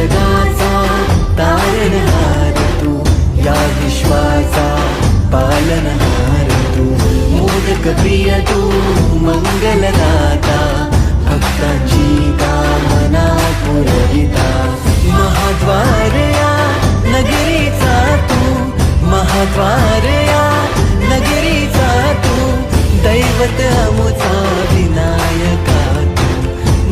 जगाचा तारणहार तू, या विश्वाचा पालनहार तू, मोदक प्रिय तू, मंगलदाता, भक्तांची कामना पुरविता, महाद्वार या नगरीचा तू, महाद्वार या नगरीचा तू, दैवत अमुचा विनायका तू,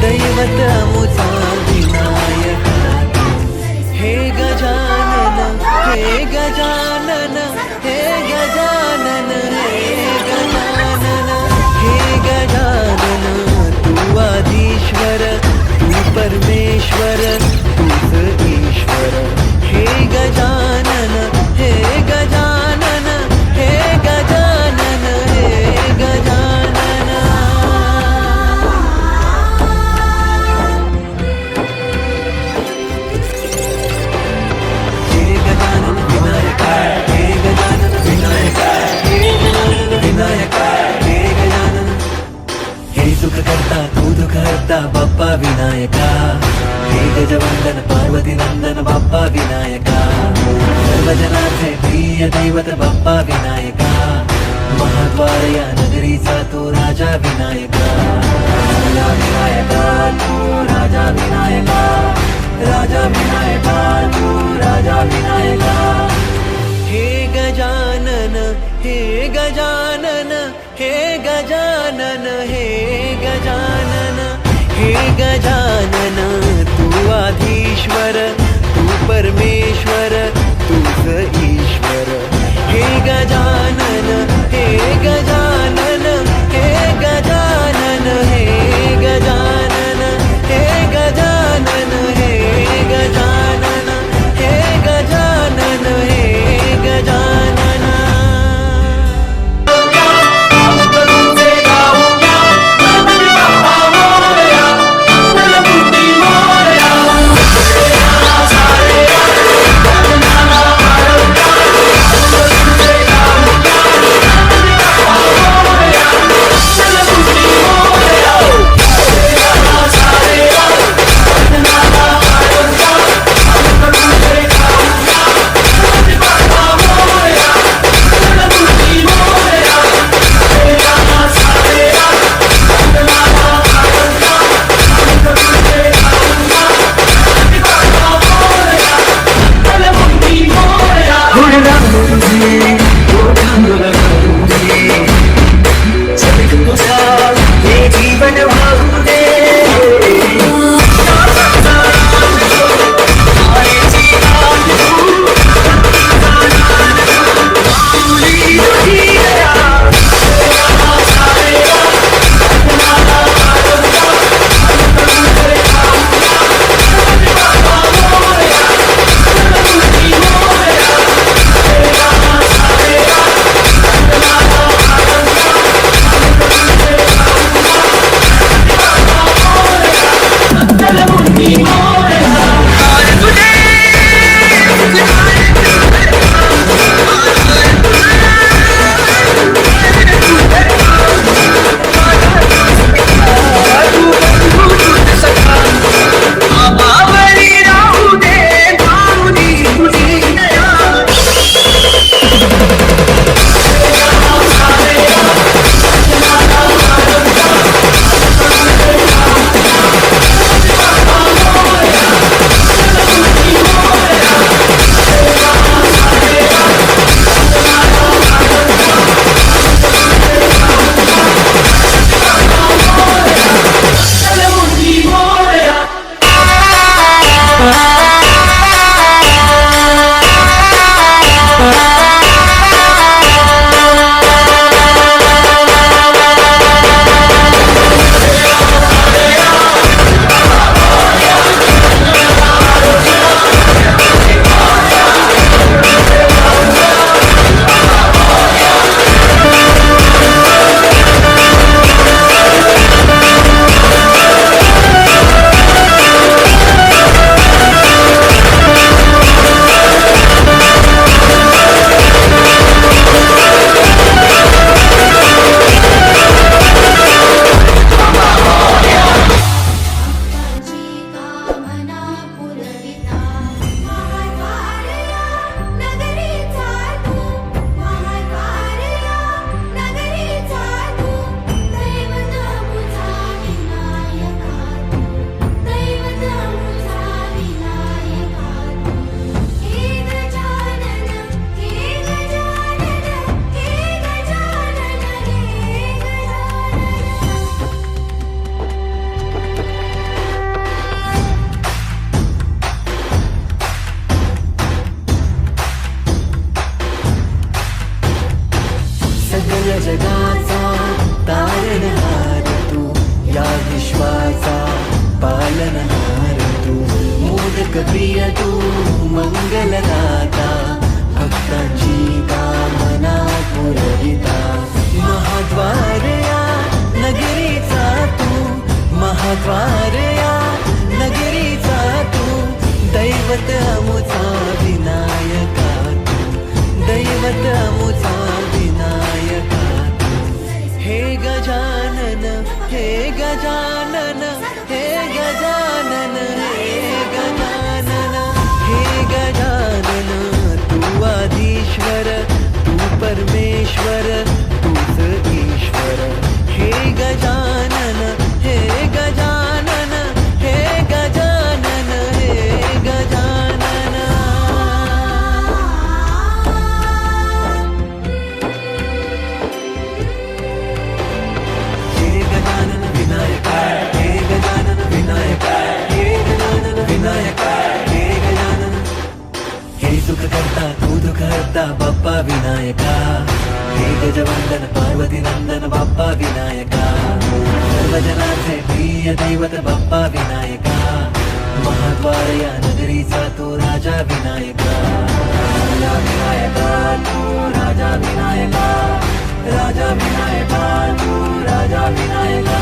दैवत अमुचा विनायका तू. हे गजानन, हे गजानन, हे गजानन, हे गजानन, हे गजानन, तू आदिश्वर, तू परमेश्वर, तूच ईश्वर. हे गजानन, हे गजानन, हे गजानन, हे गजानन. हे गजानन विनायका, हे गजानन विनायका, हे गजानन विनायका, हे गजानन. हे सुख करता तू दुःख हरता बाप्पा विनायका, हे गजवंदन पार्वती नंदन बाप्पा विनायका, सर्वजनांचे प्रिय दैवत बाप्पा विनायका, महाद्वार या नगरीचा तू राजा विनायका, राजा विनायका तू राजा विनायका, राजा विनायका तू राजा विनायका. हे गजानन, हे गजानन, हे गजानन, हे गजानन, हे गजानन, तू आधीश्वर, तू परमेश्वर, तूच ईश्वर. हे गजानन, हे गजानन, हे गजानन, हे गजानन, हे गजानन, हे गजानन, हे गजानन, हे गजानन. मंगलदाता भक्तांची कामना पुरविता महाद्वार या नगरीचा तू महाद्वार या नगरीचा तू दैवत अमुचा विनायका तू दैवत अमुचा विनायका तू हे गजानन हे गजानन हे गजानन हे गजानन हे गजानन तू आधीश्वर तू परमेश्वर तूच ईश्वर हे गजानन हे गजानन हे गजानन हे गजानन हे गजानन विनायका हे गजानन विनायका हे गजानन विनायका हे गजानन हे सुख करता तू दुःख हरता बाप्पा विनायका हे गजवंदन पार्वती नंदन बाप्पा विनायका सर्वजनांचे प्रिय दैवत बाप्पा विनायका महाद्वार या नगरीचा तू राजा विनायका राजा विनायका तू राजा विनायका राजा विनायका तू राजा विनायका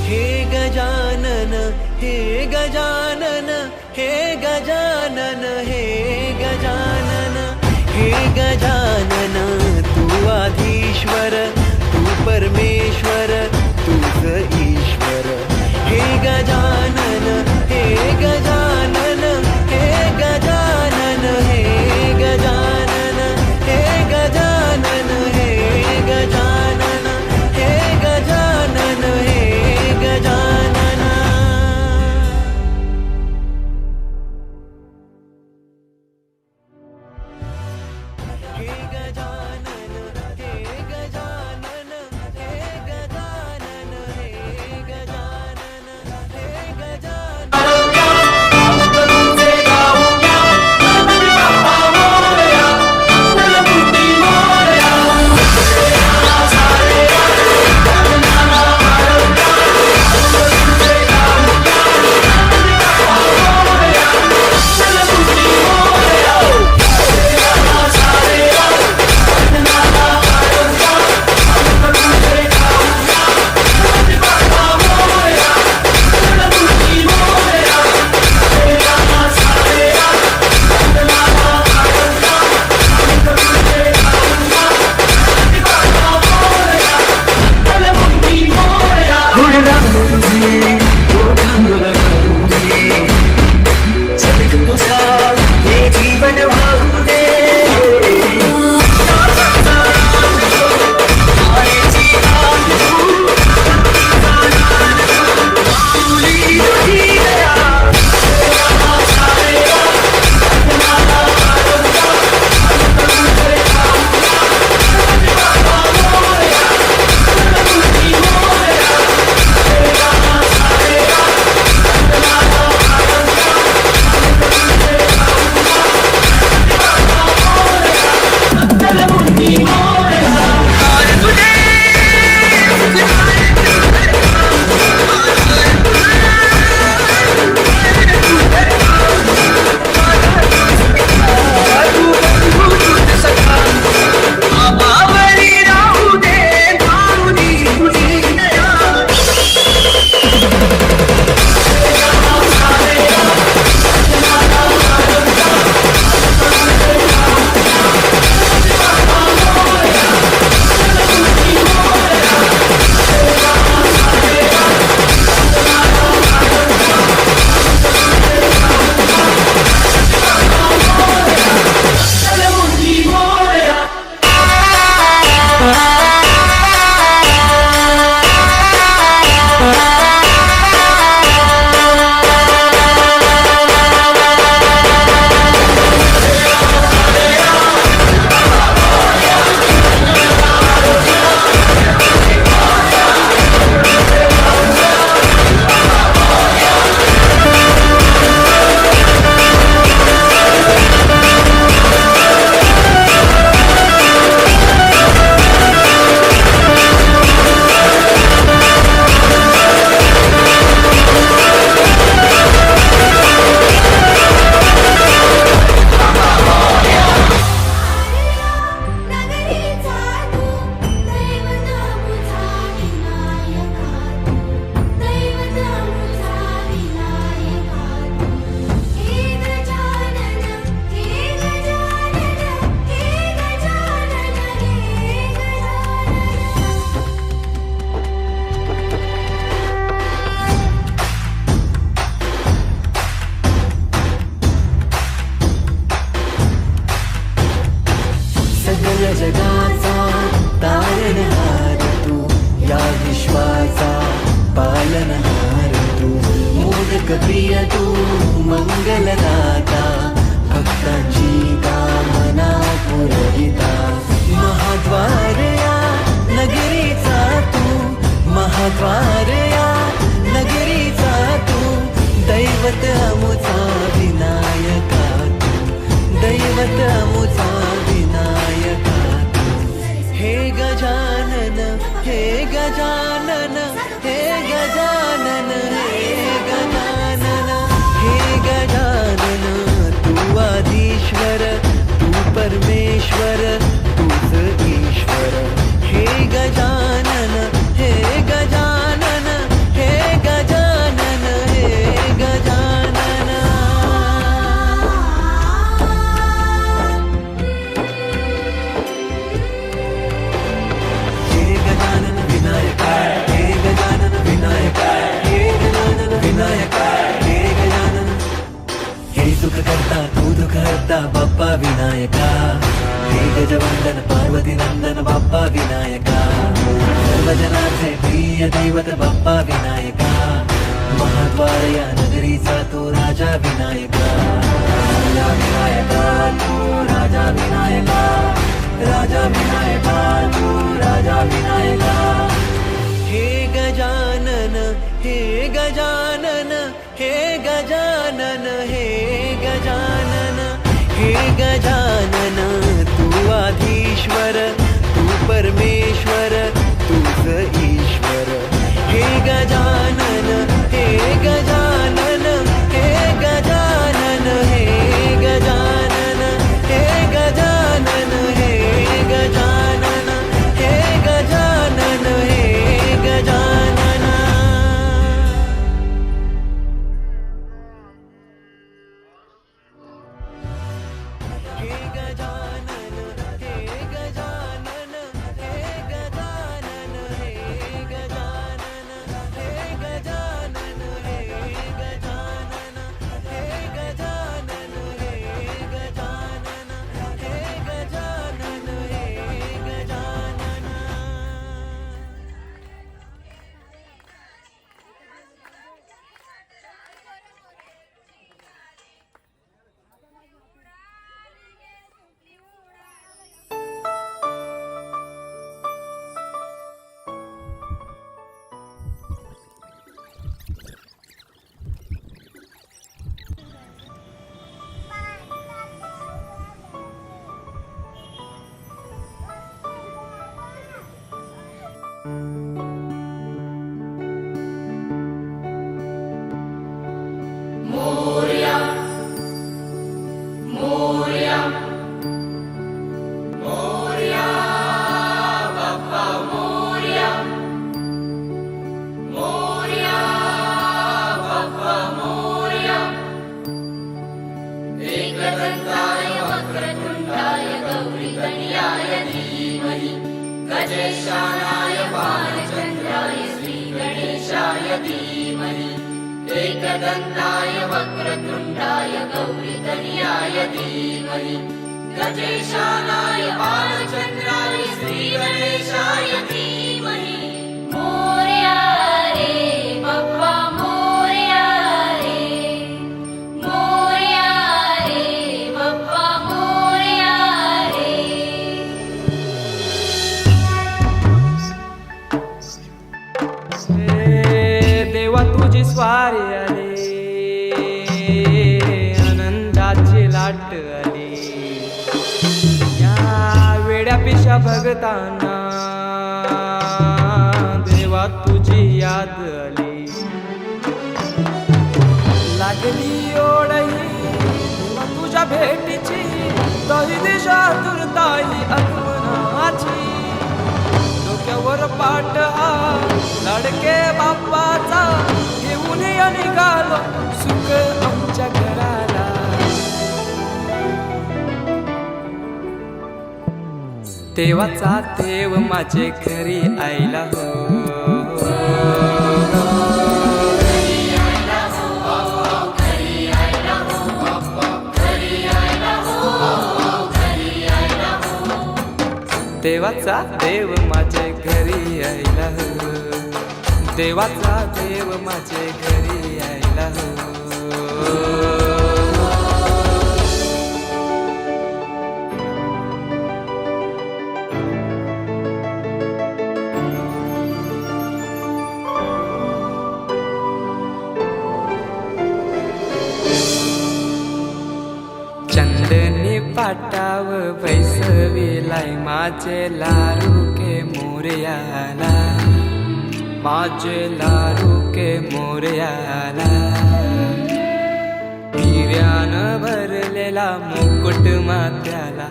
हे गजानन हे गजानन हे गजानन हे गजानन हे गजानन तू आधीश्वर तू परमेश्वर तूच ईश्वर हे गजानन हे गजानन हे गजानन हे गजानन हे गजानन हे गजानन हे गजानन हे गजानन हे गजानन हे गजानन जगाचा तारणहार तू, या विश्वाचा पालनहार तू, मोदक प्रिय तू, मंगलदाता, भक्तांची कामना पुरविता, महाद्वार या नगरीचा तू, महाद्वार या नगरीचा तू, दैवत अमुचा विनायका तू, दैवत अमुचा विनायका तू. हे गजानन, हे गजानन, हे गजानन, हे गजानन, हे गजानन, तू आदिश्वर, तू परमेश्वर, तूच ईश्वर. हे गजानन, हे गजानन, हे गजानन, हे गजानन. हे गजानन विनायका, हे गजानन विनायका, हे गजानन विनायका, हे गजानन. हे सुख करता तू दुःख हरता बाप्पा विनायका, हे गजवंदन पार्वती नंदन बाप्पा विनायका, सर्वजनाचे प्रिय दैवत बाप्पा विनायका, महाद्वार या नगरीचा तो राजा विनायका, राजा विनायका तू, राजा विनायका, राजा विनायका तू, राजा विनायका. हे गजानन, हे गजानन, हे गजानन, हे गजानन, हे गजानन, तू आधीश्वर, तू परमेश्वर, तूच ईश्वर. हे गजानन, हे गजानन, हे गजानन, हे गजानन, हे गजानन, हे गजानन, हे गजानन, हे गजानन. हे गजानन, हे गजानन, हे गजानन, हे गजानन, हे गजानन, हे गजानन, हे गजानन, हे गजानन, हे गजानन, हे गजानन. गजेशानाय बालचन्द्राय श्रीगणेशाय धीमहि एकदन्ताय वक्रतुण्डाय गौरीतनयाय धीमहि गजेशानाय बालचन्द्राय श्रीगणेशाय धीमहि मोरया रे बप्पा मोरया रे मोरया रे बप्पा मोरया रे देवा तुझी स्वारी आली, आनंदाची लाट आली, या वेड्या पिशा भगतांना देवा तुझी याद आली. लागली ओढही देवा तुझ्या भेटीची, तरी दिशा दुर्ताई आगमनाची. डोक्यावर पाट हा लाडके बाप्पाचा, घेऊन या निघालो सुख आमच्या घराला. देवाचा देव माझे घरी आयला हो. देवाचा देव माझे घरी यायला हो, देवाचा देव माझे घरी यायला हो. चंदनी पाटाव बैसविलाय माझे लारू के मोरयाला, माझे लारू के मोरयाला. हिऱ्यानं भरलेला मुकुट मात्याला,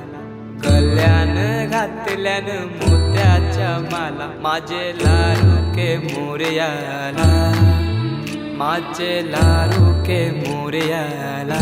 गल्यानं घातल्यानं मोत्याच्या माला. माझे लारू के मोरयाला, माझे लारू के मोरयाला.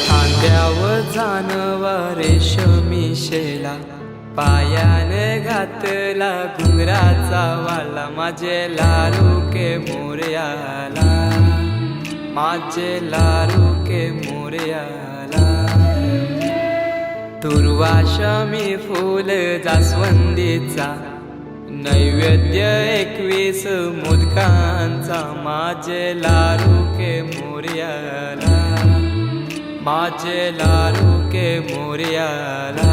खांद्यावर जानवा रेशमी शेला, पायाने घातला घुंगराचा वाला. माझे लारू के मोरयाला, माझे लारू के मोरयाला. दुर्वाशमी फूल जास्वंदीचा, नैवेद्य 21 मोदकांचा. माझे लारू के मोरयाला, माझे लारू के मोरयाला.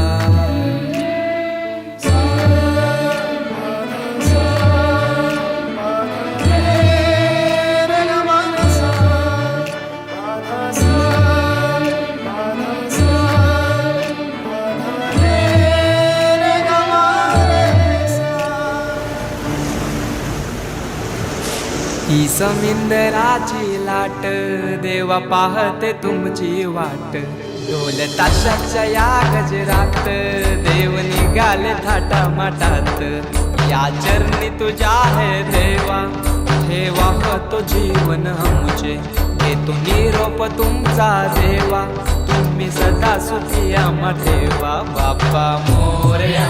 ही समिंदराची लाट, देवा पाहते तुमची वाट. ढोल ताशाच्या या गजरात, देव निघाले थाटा माटात. या चरणी तुझ्या है देवा, ठेवा तो जीवन आमचे. घेतो निरोप तुमचा देवा, तुम्ही सदा सुखी आम्हा ठेवा. बाप्पा मोरया.